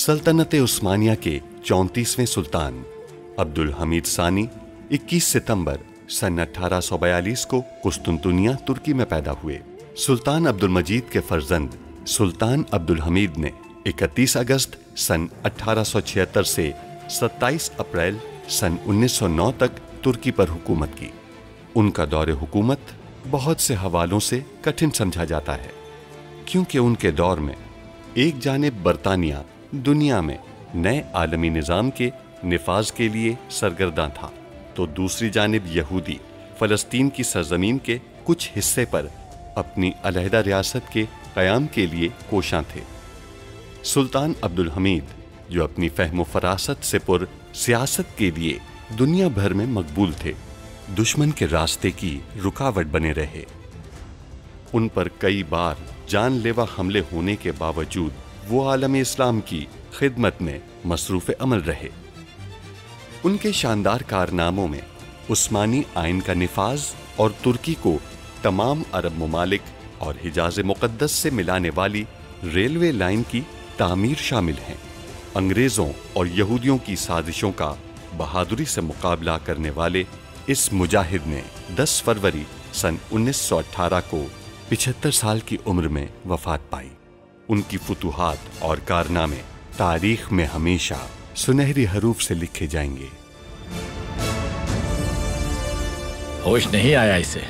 सल्तनत उस्मानिया के 34वें सुल्तान अब्दुल हमीद सानी 21 सितंबर सन 1842 को कुस्तुनतुनिया तुर्की में पैदा हुए। सुल्तान अब्दुल मजीद के फर्जंद सुल्तान अब्दुल हमीद ने 31 अगस्त सन 1876 से 27 अप्रैल सन 1909 तक तुर्की पर हुकूमत की। उनका दौरे हुकूमत बहुत से हवालों से कठिन समझा जाता है, क्योंकि उनके दौर में एक जानिब बरतानिया दुनिया में नए आलमी निज़ाम के निफाज के लिए सरगर्दा था, तो दूसरी जानिब यहूदी फ़लस्तीन की सरजमीन के कुछ हिस्से पर अपनी अलहदा रियासत के क़याम के लिए कोशां थे। सुल्तान अब्दुल हमीद, जो अपनी फ़हम फ़रासत से पुर सियासत के लिए दुनिया भर में मकबूल थे, दुश्मन के रास्ते की रुकावट बने रहे। उन पर कई बार जानलेवा हमले होने के बावजूद वो आलम इस्लाम की खिदमत में मसरूफ़ अमल रहे। उनके शानदार कारनामों में उस्मानी आइन का निफाज और तुर्की को तमाम अरब ममालिक और हिजाज मुक़द्दस से मिलाने वाली रेलवे लाइन की तामीर शामिल हैं। अंग्रेज़ों और यहूदियों की साजिशों का बहादुरी से मुकाबला करने वाले इस मुजाहिद ने 10 फरवरी सन 1918 को 75 साल की उम्र में वफ़ात पाई। उनकी फुतूहात और कारनामे तारीख में हमेशा सुनहरी हरूफ से लिखे जाएंगे। होश नहीं आया इसे।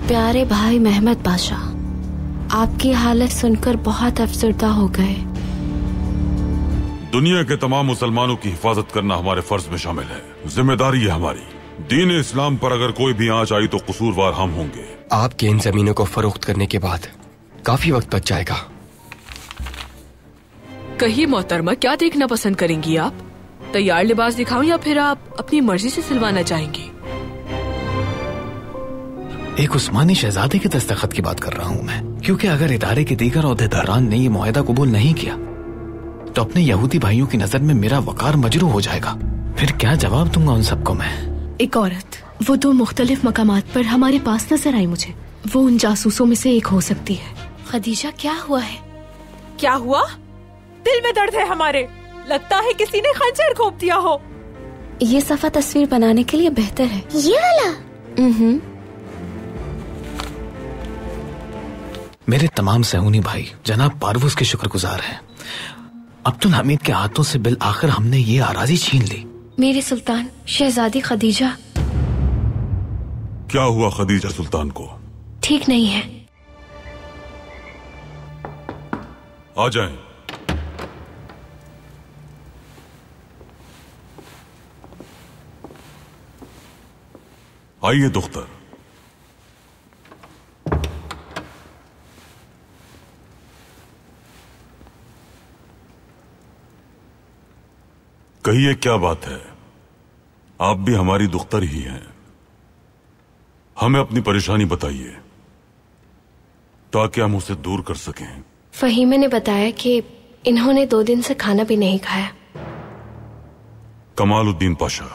प्यारे भाई महमद बादशाह, आपकी हालत सुनकर बहुत अफसरदा हो गए। दुनिया के तमाम मुसलमानों की हिफाजत करना हमारे फर्ज में शामिल है, जिम्मेदारी है हमारी। दीन इस्लाम पर अगर कोई भी आंच आई तो कसूरवार हम होंगे। आपके इन जमीनों को फरोख्त करने के बाद काफी वक्त बच जाएगा। कहिए मोहतरमा, क्या देखना पसंद करेंगी आप? तैयार लिबास दिखाऊं या फिर आप अपनी मर्जी से सिलवाना चाहेंगी? एक उस्मानी शहजादे के दस्तखत की बात कर रहा हूँ मैं, क्योंकि अगर इदारे के दीगर ओहदेदारान ने ये मुआहदा कबूल नहीं किया तो अपने यहूदी भाइयों की नजर में मेरा वकार मजरू हो जाएगा। फिर क्या जवाब दूंगा उन सबको मैं? एक औरत, वो 2 मुख्तलिफ मकामात पर हमारे पास नजर आई मुझे। वो उन जासूसों में से एक हो सकती है। खदीजा, क्या हुआ है? क्या हुआ? दिल में दर्द है हमारे। लगता है किसी ने खंजर घोंप दिया हो। ये सफा तस्वीर बनाने के लिए बेहतर है। ये वाला? मेरे तमाम सहूनी भाई जनाब पारवूस के शुक्रगुजार हैं। अब्दुल हमीद के हाथों से बिल आखिर हमने ये आराजी छीन ली। मेरे सुल्तान, शहजादी खदीजा। क्या हुआ खदीजा सुल्तान को? ठीक नहीं है। आ जाएं। आइए दुख्तर। कहिए क्या बात है? आप भी हमारी दुख्तर ही हैं। हमें अपनी परेशानी बताइए ताकि हम उसे दूर कर सकें। फहीमे ने बताया कि इन्होंने 2 दिन से खाना भी नहीं खाया। कमालुद्दीन पाशा,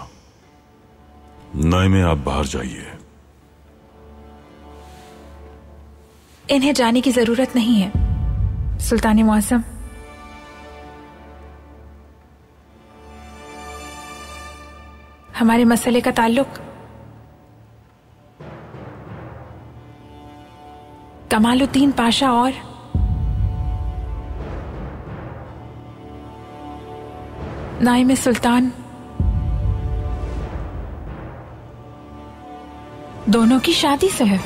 नाइमे, आप बाहर जाइए। इन्हें जाने की जरूरत नहीं है सुल्तान मुअज़्ज़म। हमारे मसले का ताल्लुक कमालुद्दीन पाशा और नाइम सुल्तान दोनों की शादी से है।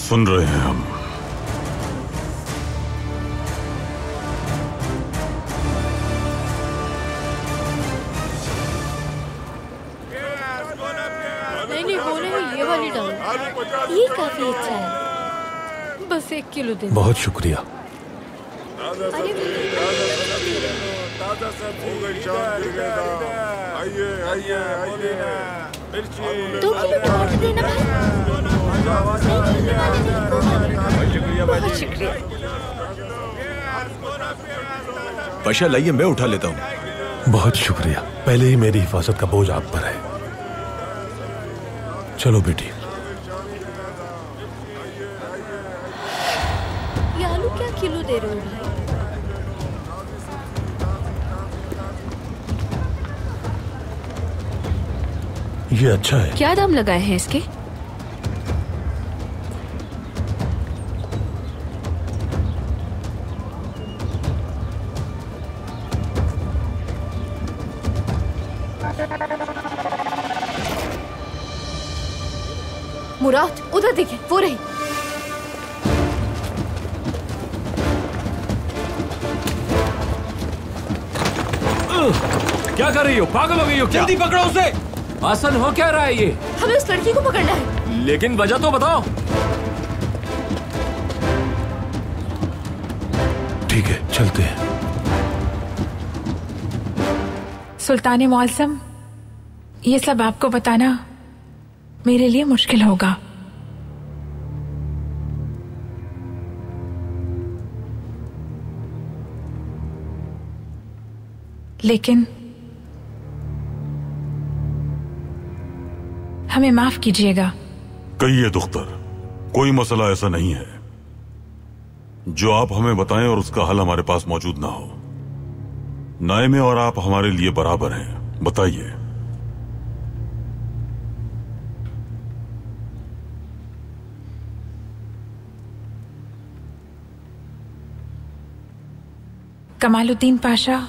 सुन रहे हैं हम। नहीं, बोले ये वाली डालो। ये काफी अच्छा है। बस 1 किलो दे। बहुत शुक्रिया। दो किलो टमाटर देना बहुत शुक्रिया। पाशा लाइए, मैं उठा लेता हूँ। बहुत शुक्रिया। पहले ही मेरी हिफाजत का बोझ आप पर है। चलो बेटी। ये आलू क्या किलो दे रहे हो भाई? ये अच्छा है। क्या दाम लगाए हैं इसके? मुराद, उधर देखे, वो रही। क्या कर रही हो? पागल हो गई हो क्या? जल्दी पकड़ो उसे। आसन हो क्या रहा है ये? हमें उस लड़की को पकड़ना है। लेकिन वजह तो बताओ। ठीक है, चलते हैं। सुल्तान मौसम, ये सब आपको बताना मेरे लिए मुश्किल होगा। लेकिन हमें माफ कीजिएगा। कहिए दुख्तर, कोई मसला ऐसा नहीं है जो आप हमें बताएं और उसका हल हमारे पास मौजूद ना हो। नाइमे और आप हमारे लिए बराबर हैं, बताइए। कमालुद्दीन पाशा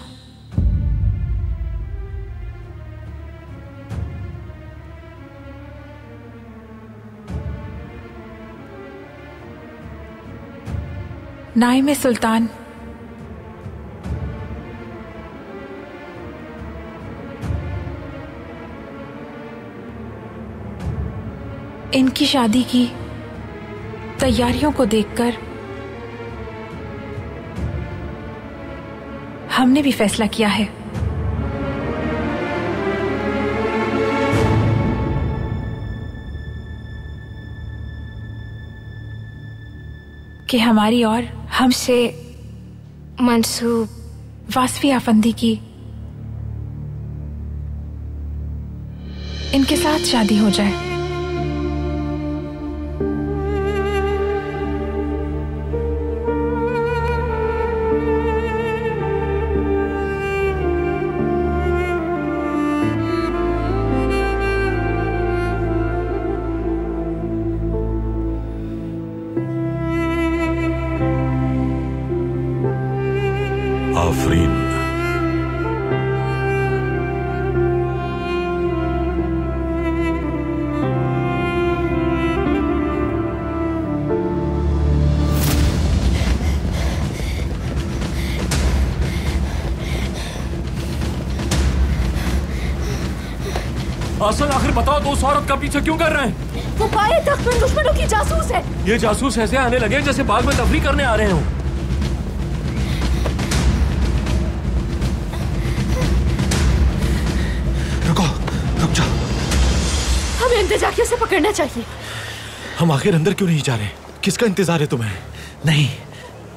नाइमे सुल्तान इनकी शादी की तैयारियों को देखकर हमने भी फैसला किया है कि हमारी और हमसे मंसूब वासफी आफंदी की इनके साथ शादी हो जाए। आफरीन। आसन, आखिर बताओ तो उस औरत का पीछे क्यों कर रहे हैं? वो पाए तख्त में दुश्मनों की जासूस है। ये जासूस ऐसे आने लगे जैसे बाग में तफरी करने आ रहे हो। रुक जाओ। हमें अंदर जाके उसे पकड़ना चाहिए। हम आखिर अंदर क्यों नहीं जा रहे? किसका इंतजार है तुम्हें? नहीं,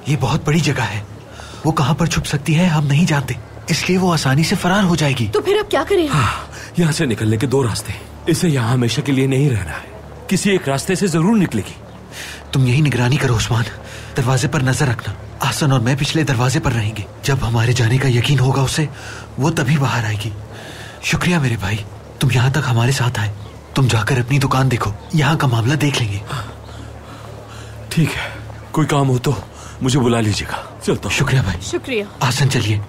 ये बहुत बड़ी जगह है। वो कहाँ पर छुप सकती है हम नहीं जानते, इसलिए वो आसानी से फरार हो जाएगी। तो फिर अब क्या करें? यहाँ से निकलने के 2 रास्ते। इसे यहाँ हमेशा के लिए नहीं रहना है, किसी एक रास्ते से जरूर निकलेगी। तुम यही निगरानी करो उस्मान, दरवाजे पर नजर रखना। आसन और मैं पिछले दरवाजे पर रहेंगे। जब हमारे जाने का यकीन होगा उसे, वो तभी बाहर आएगी। शुक्रिया मेरे भाई, तुम यहाँ तक हमारे साथ आए। तुम जाकर अपनी दुकान देखो, यहाँ का मामला देख लेंगे। ठीक है, कोई काम हो तो मुझे बुला लीजिएगा। चलता हूं। शुक्रिया भाई। शुक्रिया। आसन चलिए।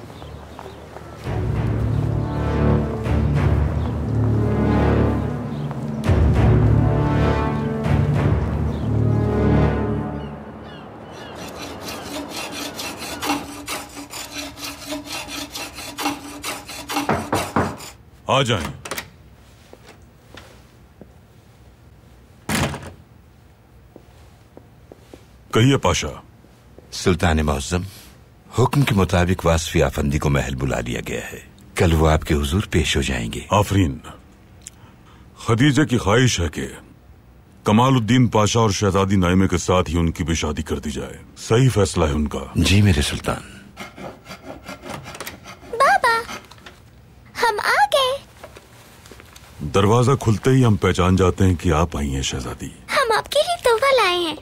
आ जाएं। कहिए पाशा। सुल्तान मौज़्ज़म, हुक्म के मुताबिक वासफी आफंदी को महल बुला लिया गया है। कल वो आपके हुजूर पेश हो जाएंगे। आफरीन, खदीजा की ख्वाहिश है कि कमालुद्दीन पाशा और शहजादी नाइमे के साथ ही उनकी भी शादी कर दी जाए। सही फैसला है उनका। जी मेरे सुल्तान। बाबा, दरवाजा खुलते ही हम पहचान जाते हैं कि आप आई हैं शहजादी। हम आपके लिए तोहफा लाए हैं।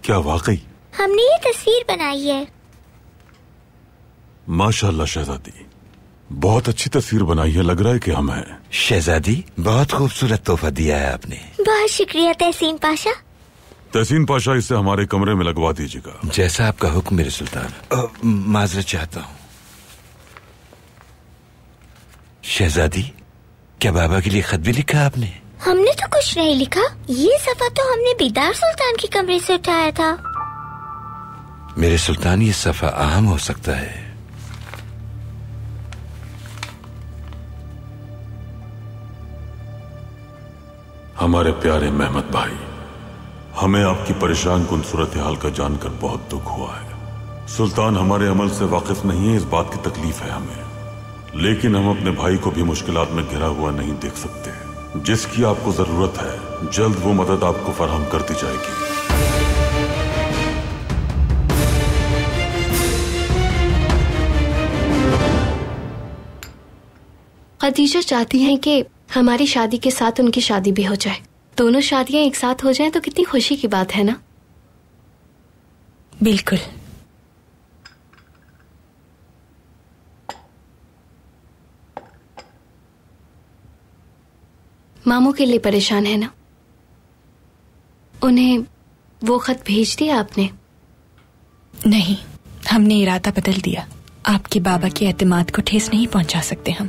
क्या वाकई? हमने ये तस्वीर बनाई है। माशाल्लाह शहजादी, बहुत अच्छी तस्वीर बनाई है, लग रहा है कि हम हैं। शहजादी, बहुत खूबसूरत तोहफा दिया है आपने। बहुत शुक्रिया तहसीन पाशा। तहसीन पाशा, इसे हमारे कमरे में लगवा दीजिएगा। जैसा आपका हुक्म मेरे सुल्तान। माजरत चाहता हूँ शहजादी, क्या बाबा के लिए खत भी लिखा आपने? हमने तो कुछ नहीं लिखा, ये सफा तो हमने बेदार सुल्तान के कमरे से उठाया था। मेरे सुल्तान, ये सफा अहम हो सकता है। हमारे प्यारे महमद भाई, हमें आपकी परेशान कुन सूरत हाल का जानकर बहुत दुख हुआ है। सुल्तान हमारे अमल से वाकिफ नहीं है, इस बात की तकलीफ है हमें, लेकिन हम अपने भाई को भी मुश्किलात में घिरा हुआ नहीं देख सकते। जिसकी आपको जरूरत है, जल्द वो मदद आपको फराहम कर दी जाएगी। खदीजा चाहती हैं कि हमारी शादी के साथ उनकी शादी भी हो जाए। दोनों शादियां एक साथ हो जाएं तो कितनी खुशी की बात है ना? बिल्कुल। मामू के लिए परेशान है ना? उन्हें वो खत भेज दिया आपने? नहीं, हमने इरादा बदल दिया। आपके बाबा के एतमाद को ठेस नहीं पहुंचा सकते हम,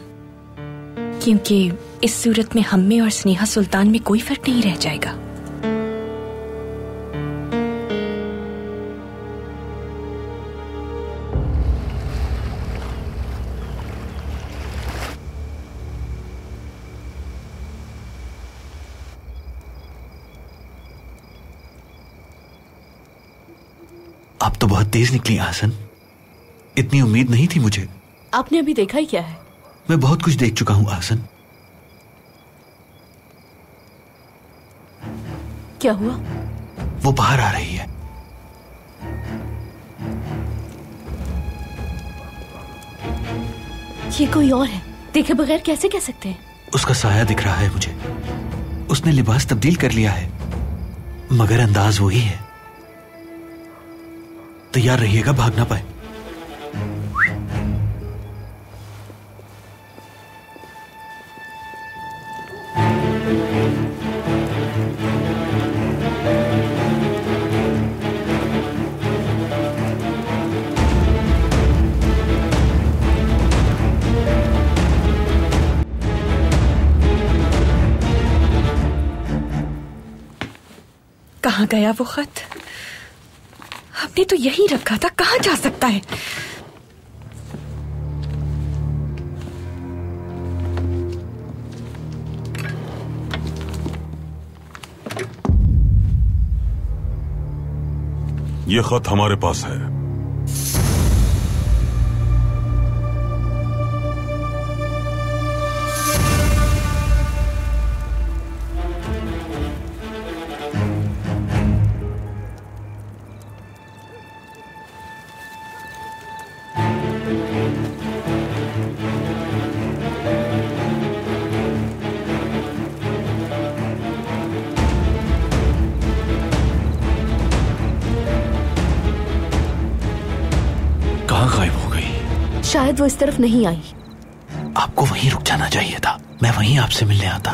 क्योंकि इस सूरत में हम में और स्नेहा सुल्तान में कोई फर्क नहीं रह जाएगा। आप तो बहुत तेज निकली आसन, इतनी उम्मीद नहीं थी मुझे। आपने अभी देखा ही क्या है? मैं बहुत कुछ देख चुका हूं आसन। क्या हुआ? वो बाहर आ रही है। ये कोई और है, देखे बगैर कैसे कह सकते हैं? उसका साया दिख रहा है मुझे। उसने लिबास तब्दील कर लिया है, मगर अंदाज वही है। तैयार रहिएगा, भाग ना पाए। कहाँ गया वो खत? हमने तो यही रखा था, कहाँ जा सकता है? ये खत हमारे पास है। शायद वो इस तरफ नहीं आई। आपको वहीं रुक जाना चाहिए था, मैं वहीं आपसे मिलने आता।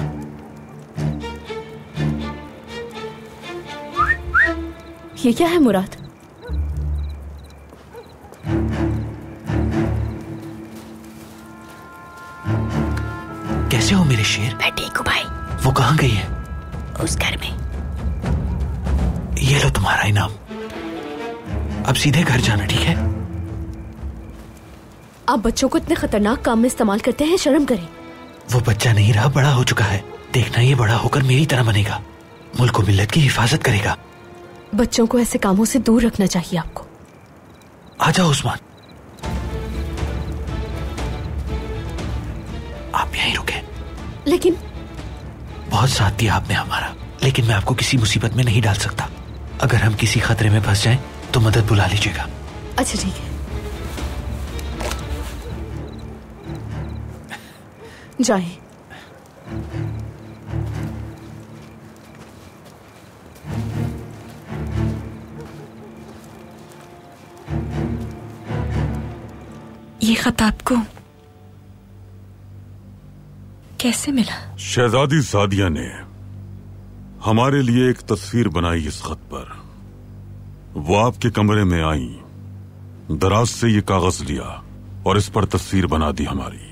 ये क्या है मुराद? कैसे हो मेरे शेर? मैं ठीक हूँ भाई। वो कहाँ गई है? उस घर में। ये लो तुम्हारा इनाम। अब सीधे घर जाना, ठीक है? आप बच्चों को इतने खतरनाक काम में इस्तेमाल करते हैं, शर्म करें। वो बच्चा नहीं रहा, बड़ा हो चुका है। देखना, ये बड़ा होकर मेरी तरह बनेगा, मुल्क और मिल्लत की हिफाजत करेगा। बच्चों को ऐसे कामों से दूर रखना चाहिए आपको। आ जाओ उस्मान, आप यहीं रुके। लेकिन बहुत साथ दिया आपने हमारा, लेकिन मैं आपको किसी मुसीबत में नहीं डाल सकता। अगर हम किसी खतरे में फंस जाएं तो मदद बुला लीजिएगा। अच्छा ठीक है, जाएं। ये खत आपको कैसे मिला? शहजादी सादिया ने हमारे लिए एक तस्वीर बनाई इस खत पर। वो आपके कमरे में आई, दराज से ये कागज लिया और इस पर तस्वीर बना दी हमारी।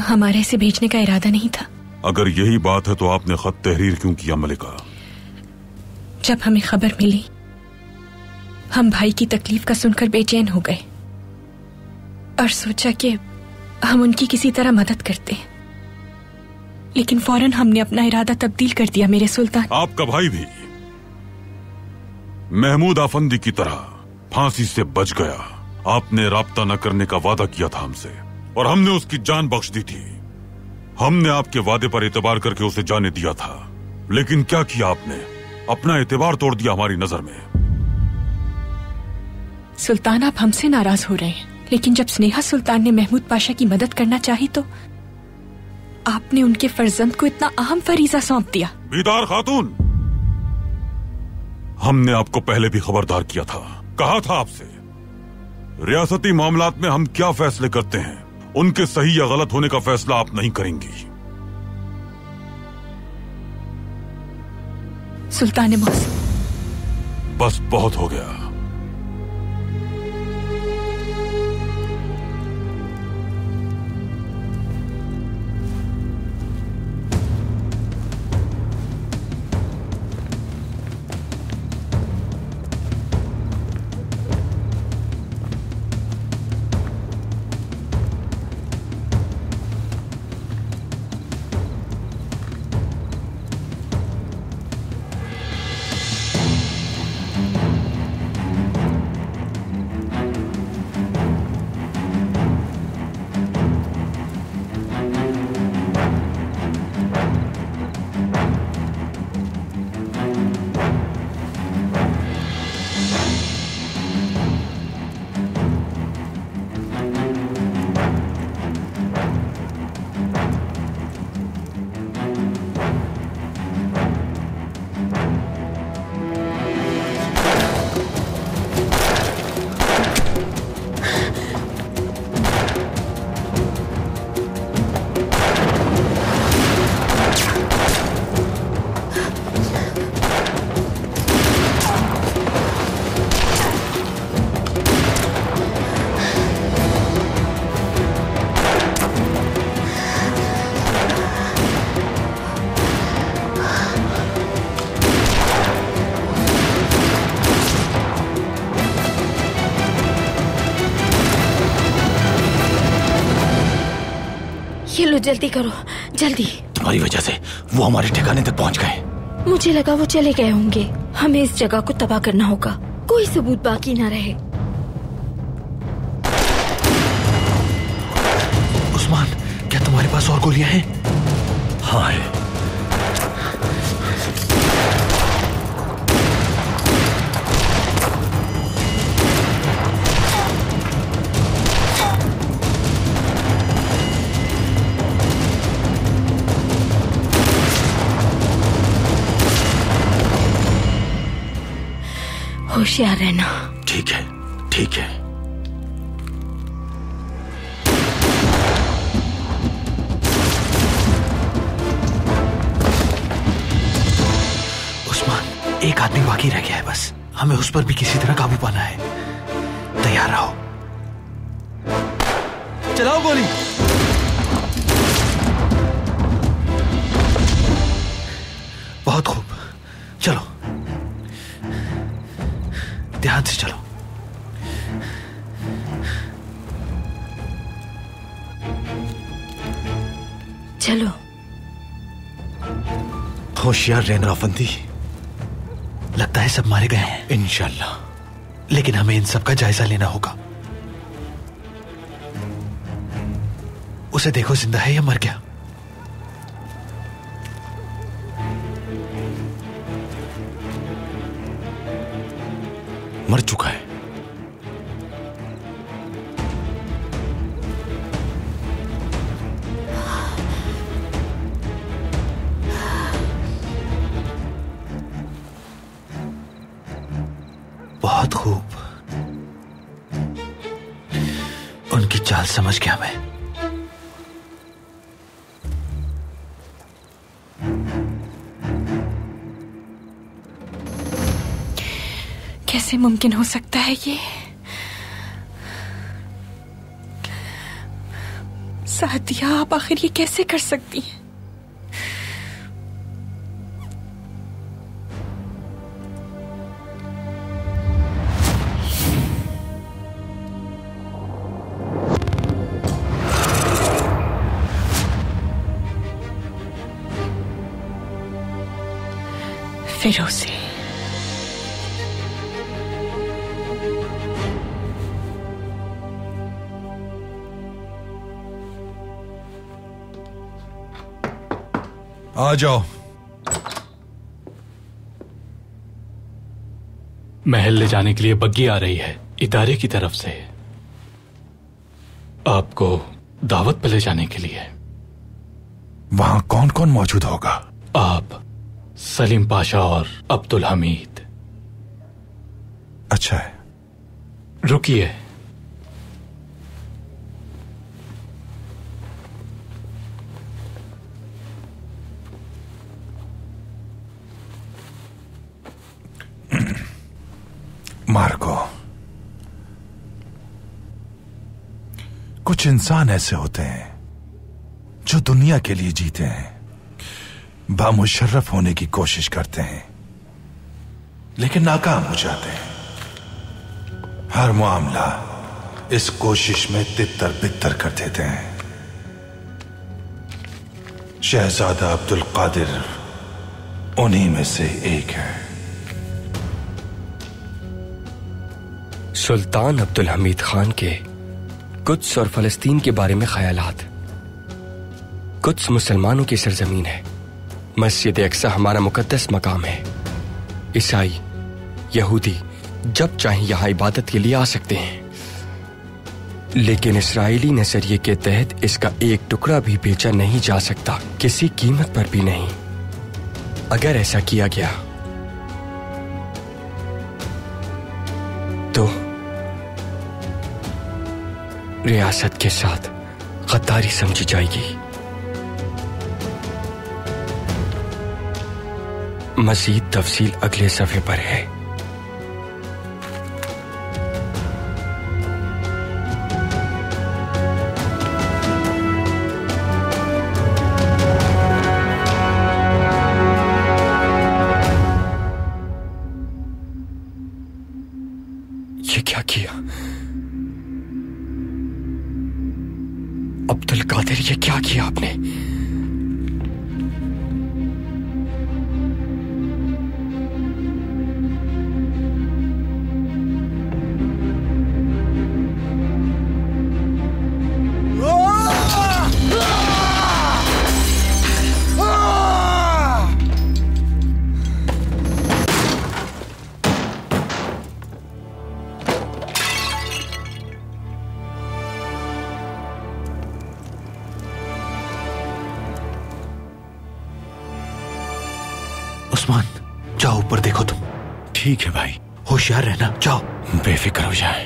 हमारे इसे भेजने का इरादा नहीं था। अगर यही बात है तो आपने खत तहरीर क्यों किया मलिका? जब हमें खबर मिली, हम भाई की तकलीफ का सुनकर बेचैन हो गए और सोचा कि हम उनकी किसी तरह मदद करते हैं, लेकिन फौरन हमने अपना इरादा तब्दील कर दिया। मेरे सुल्तान, आपका भाई भी महमूद आफंदी की तरह फांसी से बच गया। आपने राब्ता न करने का वादा किया था हमसे और हमने उसकी जान बख्श दी थी। हमने आपके वादे पर एतबार करके उसे जाने दिया था, लेकिन क्या किया आपने? अपना एतबार तोड़ दिया हमारी नजर में। सुल्तान, आप हमसे नाराज हो रहे हैं, लेकिन जब स्नेहा सुल्तान ने महमूद पाशा की मदद करना चाही तो आपने उनके फर्जंद को इतना अहम फरीजा सौंप दिया। बीदार खातून, हमने आपको पहले भी खबरदार किया था, कहा था आपसे रियासती मामलात में हम क्या फैसले करते हैं, उनके सही या गलत होने का फैसला आप नहीं करेंगी। सुल्तान मौसम, बस बहुत हो गया। जल्दी करो, जल्दी। तुम्हारी वजह से वो हमारे ठिकाने तक पहुंच गए। मुझे लगा वो चले गए होंगे। हमें इस जगह को तबाह करना होगा, कोई सबूत बाकी ना रहे। उस्मान, क्या तुम्हारे पास और गोलियां हैं? हाँ है। होशियार रहना। ठीक है, ठीक है। उस्मान, एक आदमी बाकी रह गया है बस। हमें उस पर भी किसी तरह काबू पाना है। तैयार रहो। चलाओ गोली। बहुत खूब, चलो ध्यान से चलो। चलो। होशियार रहना आफंदी। लगता है सब मारे गए हैं। इंशाल्लाह, लेकिन हमें इन सब का जायजा लेना होगा। उसे देखो, जिंदा है या मर गया। मर चुका है। समझ गया मैं। कैसे मुमकिन हो सकता है ये? सादिया, आप आखिर ये कैसे कर सकती हैं? फिरोज़े, आ जाओ। महल ले जाने के लिए बग्गी आ रही है इदारे की तरफ से, आपको दावत पे ले जाने के लिए। वहां कौन कौन मौजूद होगा? आप, सलीम पाशा और अब्दुल हमीद। अच्छा है। रुकिए, मार्को, कुछ इंसान ऐसे होते हैं जो दुनिया के लिए जीते हैं, बामुशर्रफ होने की कोशिश करते हैं, लेकिन नाकाम हो जाते हैं। हर मामला इस कोशिश में तितर बितर कर देते हैं। शहजादा अब्दुल कादिर उन्हीं में से एक है। सुल्तान अब्दुल हमीद खान के कुद्स और फलस्तीन के बारे में ख्यालात। कुद्स मुसलमानों की सरजमीन है। मस्जिद अक्सा हमारा मुकद्दस मकाम है। ईसाई, यहूदी जब चाहें यहां इबादत के लिए आ सकते हैं, लेकिन इस्राएली नजरिए के तहत इसका एक टुकड़ा भी बेचा नहीं जा सकता, किसी कीमत पर भी नहीं। अगर ऐसा किया गया तो रियासत के साथ गद्दारी समझी जाएगी। मजीद तफसील अगले सफ़े पर है। ये क्या किया अब्दुल कादिर? ये क्या किया आपने? उस्मान, जाओ ऊपर देखो तुम। ठीक है भाई, होशियार रहना, जाओ। बेफिक्र हो जाए।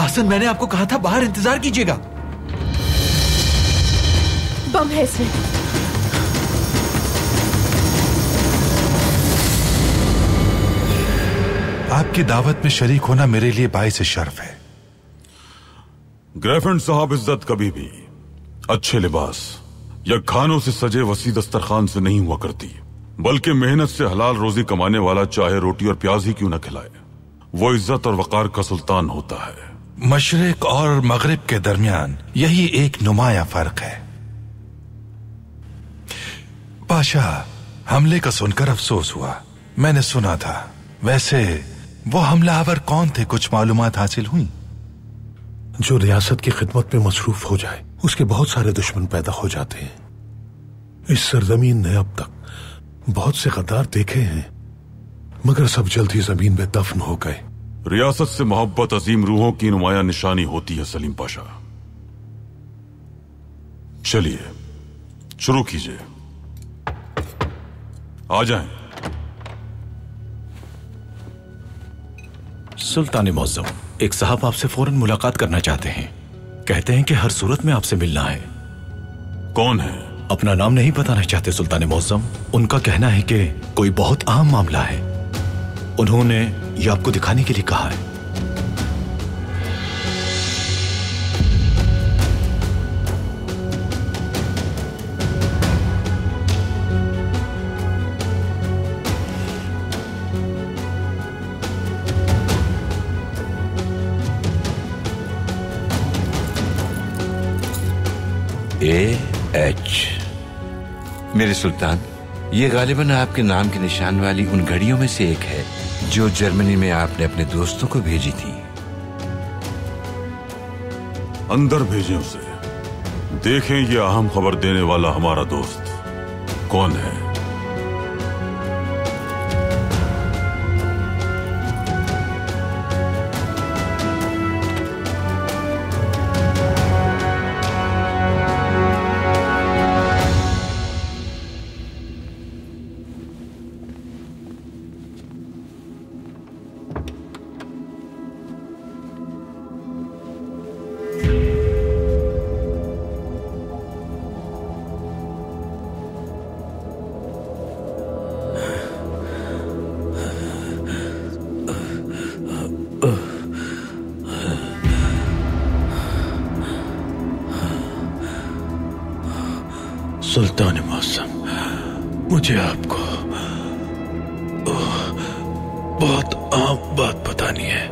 आसन, मैंने आपको कहा था बाहर इंतजार कीजिएगा। बम है इसमें। आपकी दावत में शरीक होना मेरे लिए बाइस शर्फ है। ग्रैफेंड साहब, इज्जत कभी भी अच्छे लिबास या खानों से सजे वसी दस्तरखान से नहीं हुआ करती, बल्कि मेहनत से हलाल रोजी कमाने वाला चाहे रोटी और प्याज ही क्यों न खिलाए, वो इज्जत और वकार का सुल्तान होता है। मशरिक और मगरिब के दरमियान यही एक नुमाया फर्क है। बादशाह, हमले का सुनकर अफसोस हुआ। मैंने सुना था। वैसे वो हमलावर कौन थे? कुछ मालूमात हासिल हुई? जो रियासत की खिदमत में मसरूफ हो जाए उसके बहुत सारे दुश्मन पैदा हो जाते हैं। इस सरजमीन ने अब तक बहुत से गद्दार देखे हैं, मगर सब जल्द ही जमीन में दफन हो गए। रियासत से मोहब्बत अजीम रूहों की नुमाया निशानी होती है सलीम पाशा। चलिए शुरू कीजिए, आ जाएं। सुल्तान मुअज्जम, एक साहब आपसे फौरन मुलाकात करना चाहते हैं। कहते हैं कि हर सूरत में आपसे मिलना है। कौन है? अपना नाम नहीं बताना चाहते सुल्तान मुअज्जम। उनका कहना है कि कोई बहुत अहम मामला है। उन्होंने ये आपको दिखाने के लिए कहा है। AH। मेरे सुल्तान, ये गालिबन आपके नाम के निशान वाली उन घड़ियों में से एक है जो जर्मनी में आपने अपने दोस्तों को भेजी थी। अंदर भेजें उसे। देखें ये अहम खबर देने वाला हमारा दोस्त कौन है। सुल्तान मुअज्जम, मुझे आपको बहुत अहम बात बतानी है।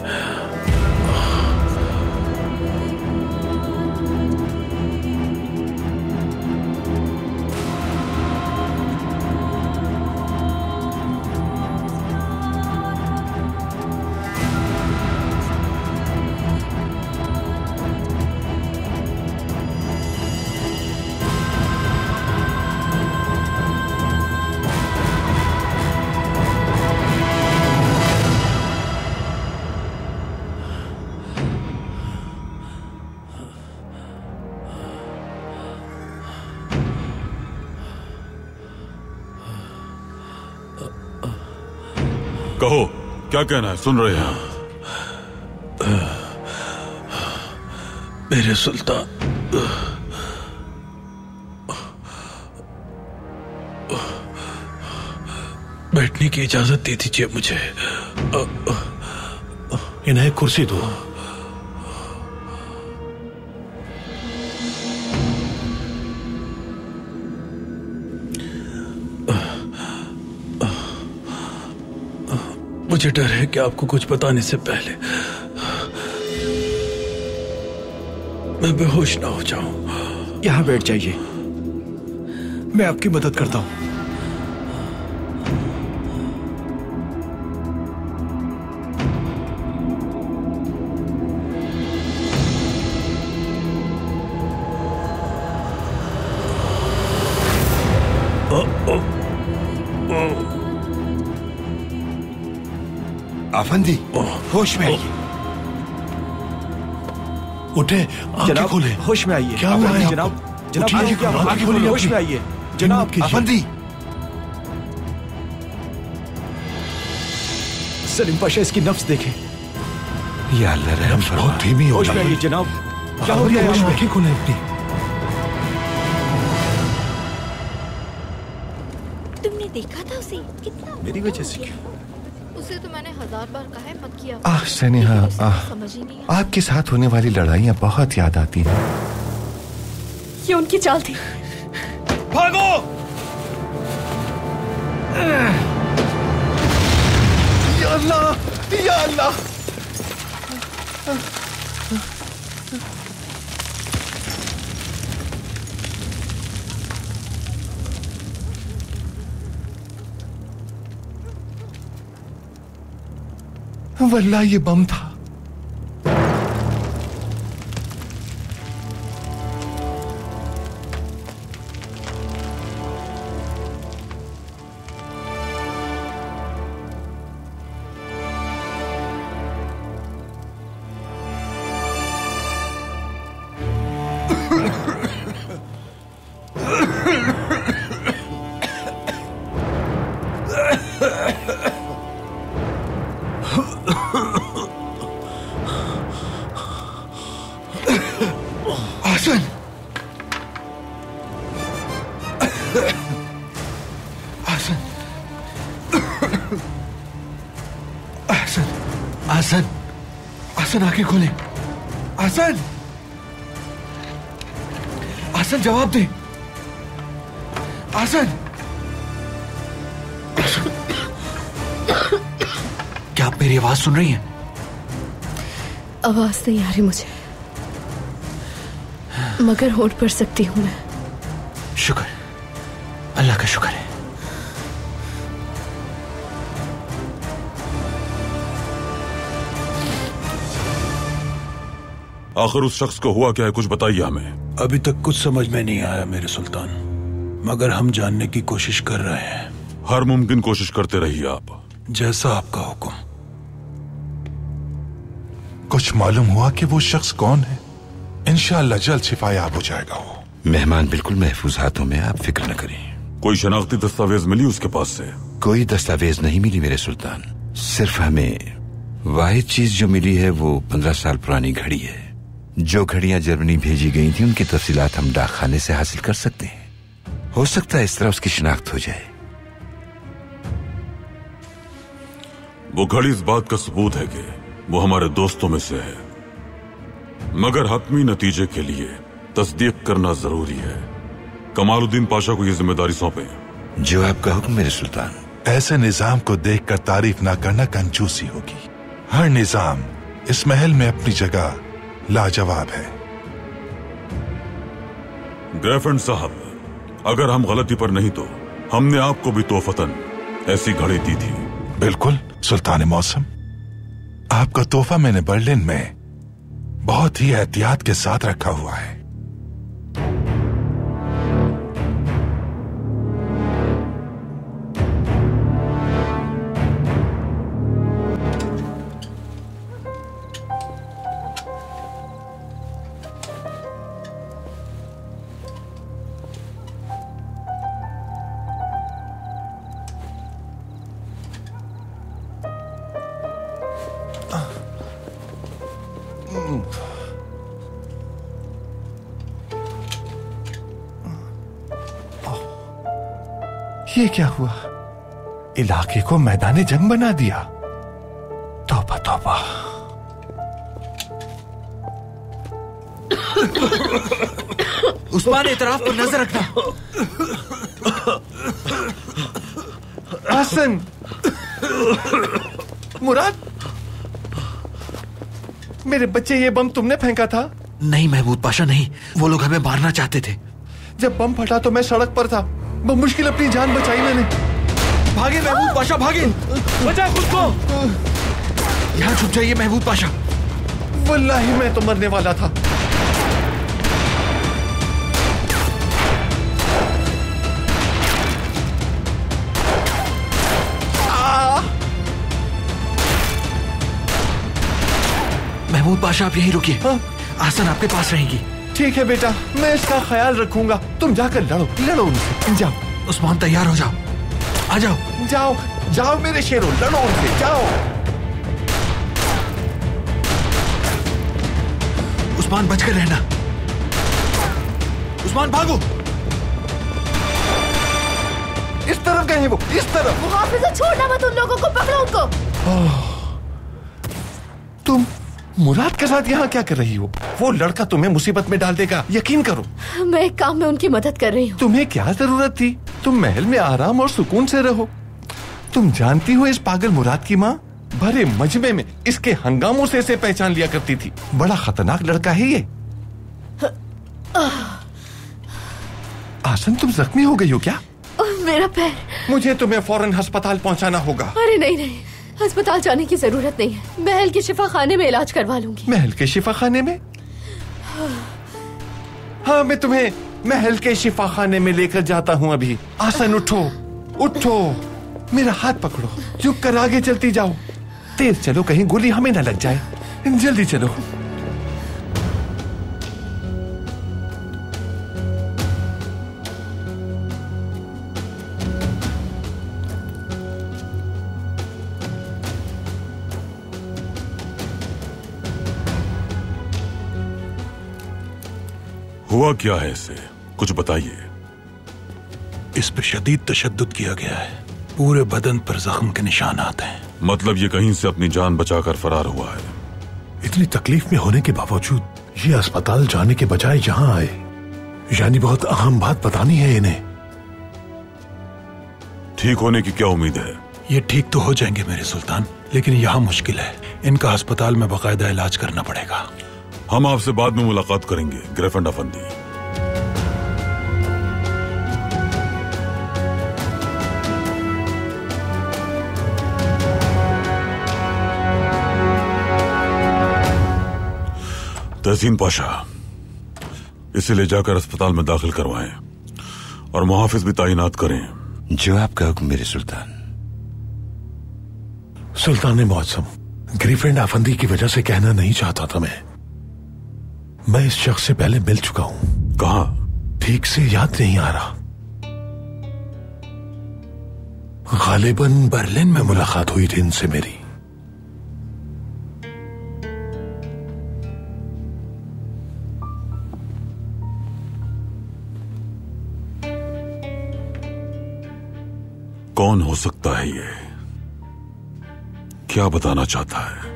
कहो, क्या कहना है? सुन रहे हैं। मेरे सुल्तान, बैठने की इजाजत दे दीजिए मुझे। इन्हें कुर्सी दो। मुझे डर है कि आपको कुछ बताने से पहले मैं बेहोश ना हो जाऊं। यहां बैठ जाइए, मैं आपकी मदद करता हूं। आफंदी, होश में आइए। उठे, आंखें खोले। होश में आइए। क्या हुआ है जनाब? जनाब आंखें खोलिए, होश में आइए। जनाब आफंदी। सलीम पाशा, इसकी नफ्स देखें। या अल्लाह रहम फरमा। बहुत धीमी हो होश में आइए जनाब। क्या हो गया? आंखें खोले अपनी। तुमने देखा था उसे? कितना मेरी वजह से? उसे तो मैंने 1000 बार कहा है मत किया। आह सनेहा, समझ ही नहीं। आपके साथ होने वाली लड़ाइयाँ बहुत याद आती हैं। ये उनकी चाल थी। भागो! या अल्लाह, या अल्लाह! वल्लाह ये बम था। आसन आंखें खोले। आसन, आसन जवाब दे। आसन, क्या आप मेरी आवाज सुन रही हैं? आवाज नहीं आ रही मुझे, मगर होठ पढ़ सकती हूं मैं। शुक्र, अल्लाह का शुक्र है। आखिर उस शख्स को हुआ क्या है, कुछ बताइए हमें। अभी तक कुछ समझ में नहीं आया मेरे सुल्तान, मगर हम जानने की कोशिश कर रहे हैं। हर मुमकिन कोशिश करते रहिए आप। जैसा आपका हुक्म। कुछ मालूम हुआ कि वो शख्स कौन है? इंशाअल्लाह जल्द शिफायाब हो जाएगा वो। मेहमान बिल्कुल महफूज हाथों में, आप फिक्र न करें। कोई शनाख्ती दस्तावेज मिली उसके पास से? कोई दस्तावेज नहीं मिली मेरे सुल्तान। सिर्फ हमें वाहिद चीज जो मिली है वो 15 साल पुरानी घड़ी है। जो घड़ियां जर्मनी भेजी गई थी उनकी तफसीलात हम डाकखाने से हासिल कर सकते हैं। हो सकता है इस तरह उसकी शिनाख्त हो जाए। वो घड़ी इस बात का सबूत है कि वो हमारे दोस्तों में से है, मगर हतमी नतीजे के लिए तस्दीक करना जरूरी है। कमालुद्दीन पाशा को ये जिम्मेदारी सौंपे। जो आपका हुक्म मेरे सुल्तान। ऐसे निजाम को देखकर तारीफ ना करना कंजूसी होगी। हर निजाम इस महल में अपनी जगह लाजवाब है। ग्रेफेंड साहब, अगर हम गलती पर नहीं तो हमने आपको भी तोहफतन ऐसी घड़ी दी थी। बिल्कुल सुल्तान मौसम, आपका तोहफा मैंने बर्लिन में बहुत ही एहतियात के साथ रखा हुआ है। ये क्या हुआ? इलाके को मैदान जंग बना दिया। तौबा तौबा। उस्मान, इतराफ पर नजर रखना। हसन, मुराद, मेरे बच्चे, ये बम तुमने फेंका था? नहीं महमूद पाशा, नहीं। वो लोग हमें मारना चाहते थे। जब बम फटा तो मैं सड़क पर था। मुश्किल अपनी जान बचाई मैंने। भागे महमूद पाशा, भागे। बचा खुद को। यहाँ छुप जाइए महमूद पाशा। वल्लाही मैं तो मरने वाला था। महमूद पाशा, आप यहीं रुकिए। आसन आपके पास रहेगी। ठीक है बेटा, मैं इसका ख्याल रखूंगा। तुम जाकर लड़ो उनसे। जाओ। उस्मान, तैयार हो जाओ। आ जाओ। जाओ जाओ मेरे शेरों, लड़ो उनसे। जाओ। उस्मान, बचकर रहना। उस्मान, भागो। इस तरफ गए हैं वो, इस तरफ। मुहाफिज़, छोड़ना मत उन लोगों को, पकड़ो उनको। तुम मुराद के साथ यहाँ क्या कर रही हो? वो लड़का तुम्हें मुसीबत में डाल देगा, यकीन करो। मैं एक काम में उनकी मदद कर रही हूँ। तुम्हें क्या जरूरत थी? तुम महल में आराम और सुकून से रहो। तुम जानती हो इस पागल मुराद की माँ भरे मजमे में इसके हंगामों से इसे पहचान लिया करती थी। बड़ा खतरनाक लड़का है ये। आसन, तुम जख्मी हो गई हो क्या? मेरा पैर। मुझे तुम्हें फौरन अस्पताल पहुंचाना होगा। अरे नहीं, अस्पताल जाने की जरूरत नहीं है। महल के शिफा खाने में इलाज करवा लूंगी। महल के शिफा खाने में? हाँ, मैं तुम्हें महल के शिफा खाने में लेकर जाता हूँ अभी। आसन, उठो उठो, मेरा हाथ पकड़ो, झुक कर आगे चलती जाओ। तेज चलो, कहीं गोली हमें न लग जाए। जल्दी चलो। हुआ क्या है इसे, कुछ बताइए। इस पर शदीद तशद्दुद किया गया है। पूरे बदन पर जख्म के निशानात हैं। मतलब ये कहीं से अपनी जान बचाकर फरार हुआ है? इतनी तकलीफ में होने के बावजूद ये अस्पताल जाने के बजाय यहाँ आए, यानी बहुत अहम बात बतानी है इन्हें। ठीक होने की क्या उम्मीद है? ये ठीक तो हो जाएंगे मेरे सुल्तान, लेकिन यहाँ मुश्किल है। इनका अस्पताल में बाकायदा इलाज करना पड़ेगा। हम आपसे बाद में मुलाकात करेंगे ग्रेफेंड अफंदी। तहसीन पाशा, इसे ले जाकर अस्पताल में दाखिल करवाएं और मुहाफिज भी तैनात करें। जो आपका हुक्म मेरे सुल्तान। सुल्तान मौसम, ग्रीफेंड अफंदी की वजह से कहना नहीं चाहता था मैं इस शख्स से पहले मिल चुका हूं। कहां? ठीक से याद नहीं आ रहा। गालिबन बर्लिन में मुलाकात हुई थी इनसे मेरी। कौन हो सकता है ये? क्या बताना चाहता है?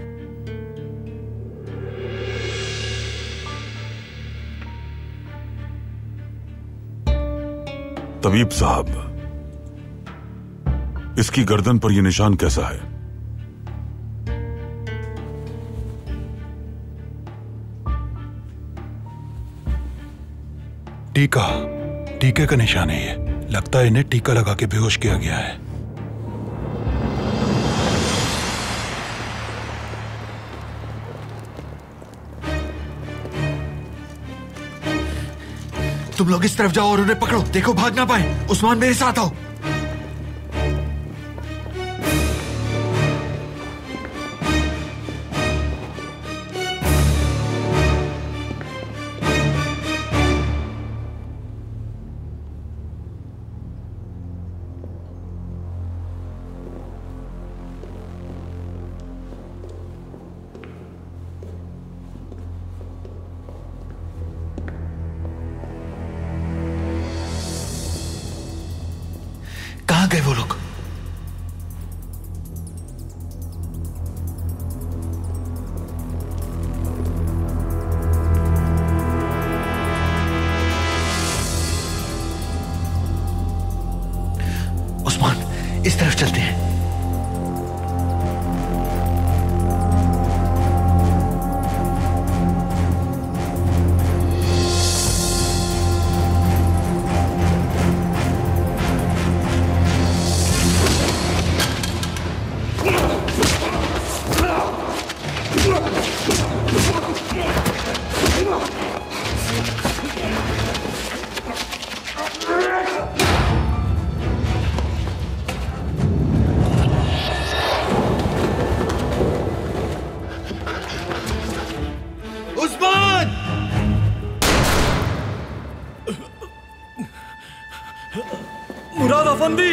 तबीब साहब, इसकी गर्दन पर यह निशान कैसा है? टीके का निशान है ये। लगता है इन्हें टीका लगा के बेहोश किया गया है। तुम लोग इस तरफ जाओ और उन्हें पकड़ो। देखो भाग ना पाए। उस्मान, मेरे साथ आओ। कहां गए वो लोग? उस्मान, इस तरफ चलते हैं। मुराद अफंदी,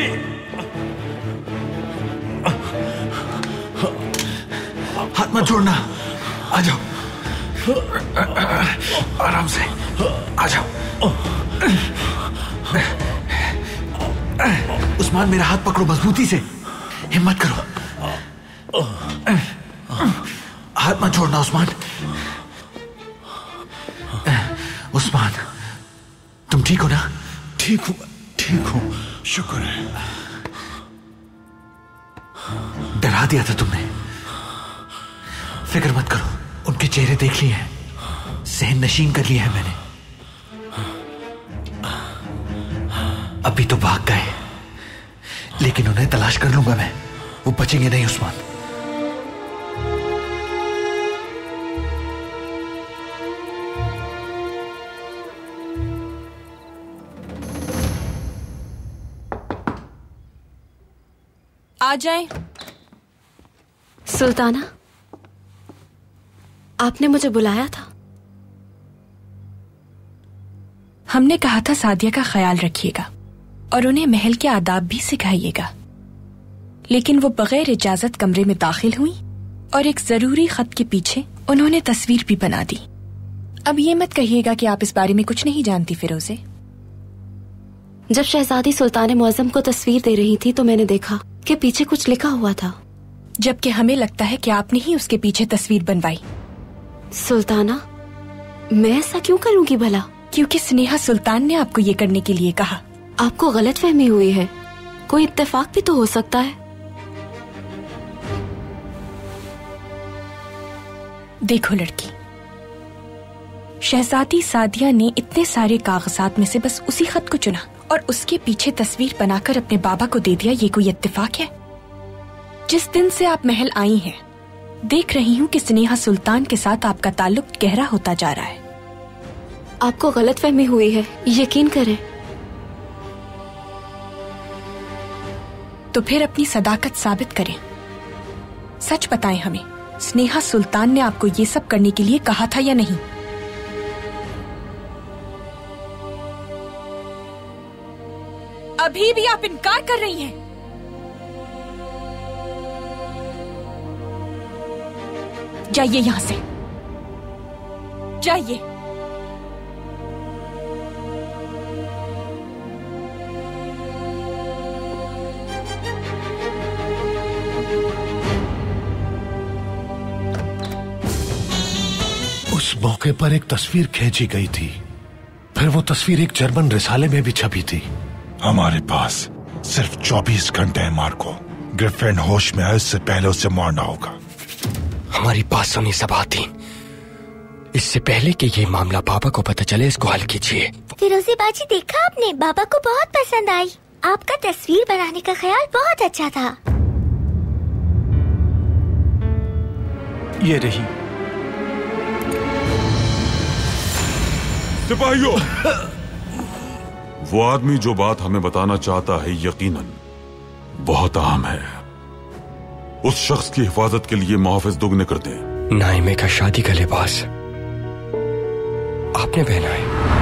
हाथ मत छोड़ना। आ जाओ, आराम से आ जाओ। उस्मान, मेरा हाथ पकड़ो मजबूती से, हिम्मत करो। हाथ मत छोड़ना उस्मान। उस्मान, तुम ठीक हो ना? ठीक हूं, ठीक हूं, शुक्र है। डरा दिया था तुमने। फिक्र मत करो, उनके चेहरे देख लिए हैं, सहन नशीन कर लिया है मैंने। अभी तो भाग गए, लेकिन उन्हें तलाश कर लूंगा मैं। वो बचेंगे नहीं उस्मान। आ जाए। सुल्ताना, आपने मुझे बुलाया था। हमने कहा था सादिया का ख्याल रखिएगा और उन्हें महल के आदाब भी सिखाइएगा, लेकिन वो बगैर इजाजत कमरे में दाखिल हुई और एक जरूरी खत के पीछे उन्होंने तस्वीर भी बना दी। अब ये मत कहिएगा कि आप इस बारे में कुछ नहीं जानती फिरोजे। जब शहजादी सुल्तान मुअज्जम को तस्वीर दे रही थी तो मैंने देखा कि पीछे कुछ लिखा हुआ था, जबकि हमें लगता है कि आपने ही उसके पीछे तस्वीर बनवाई। सुल्ताना, मैं ऐसा क्यों करूंगी भला? क्योंकि स्नेहा सुल्तान ने आपको ये करने के लिए कहा। आपको गलतफहमी हुई है, कोई इत्तेफाक भी तो हो सकता है। देखो लड़की, शहजादी सादिया ने इतने सारे कागजात में से बस उसी खत को चुना और उसके पीछे तस्वीर बनाकर अपने बाबा को दे दिया। ये कोई इत्तेफाक है? जिस दिन से आप महल आई हैं, देख रही हूँ कि स्नेहा सुल्तान के साथ आपका ताल्लुक गहरा होता जा रहा है। आपको गलतफहमी हुई है, यकीन करें। तो फिर अपनी सदाकत साबित करें। सच बताएं हमें, स्नेहा सुल्तान ने आपको ये सब करने के लिए कहा था या नहीं? अभी भी आप इनकार कर रही हैं। जाइए यहां से, जाइए। उस मौके पर एक तस्वीर खींची गई थी, फिर वो तस्वीर एक जर्मन रिसाले में भी छपी थी। हमारे पास सिर्फ 24 घंटे हैं मार्को। ग्रिफिन होश में आए उससे पहले उसे मारना होगा। हमारी बात सुनिए सबातीन, इससे पहले कि ये मामला बाबा को पता चले इसको हल कीजिए। फिरोजी बाजी, देखा आपने, बाबा को बहुत पसंद आई। आपका तस्वीर बनाने का ख्याल बहुत अच्छा था। ये रही। सिपाहियों, वो आदमी जो बात हमें बताना चाहता है यकीनन बहुत अहम है। उस शख्स की हिफाजत के लिए मुहाफिज दुगने कर दें। नाइमे का शादी का लिबास आपने पहना है।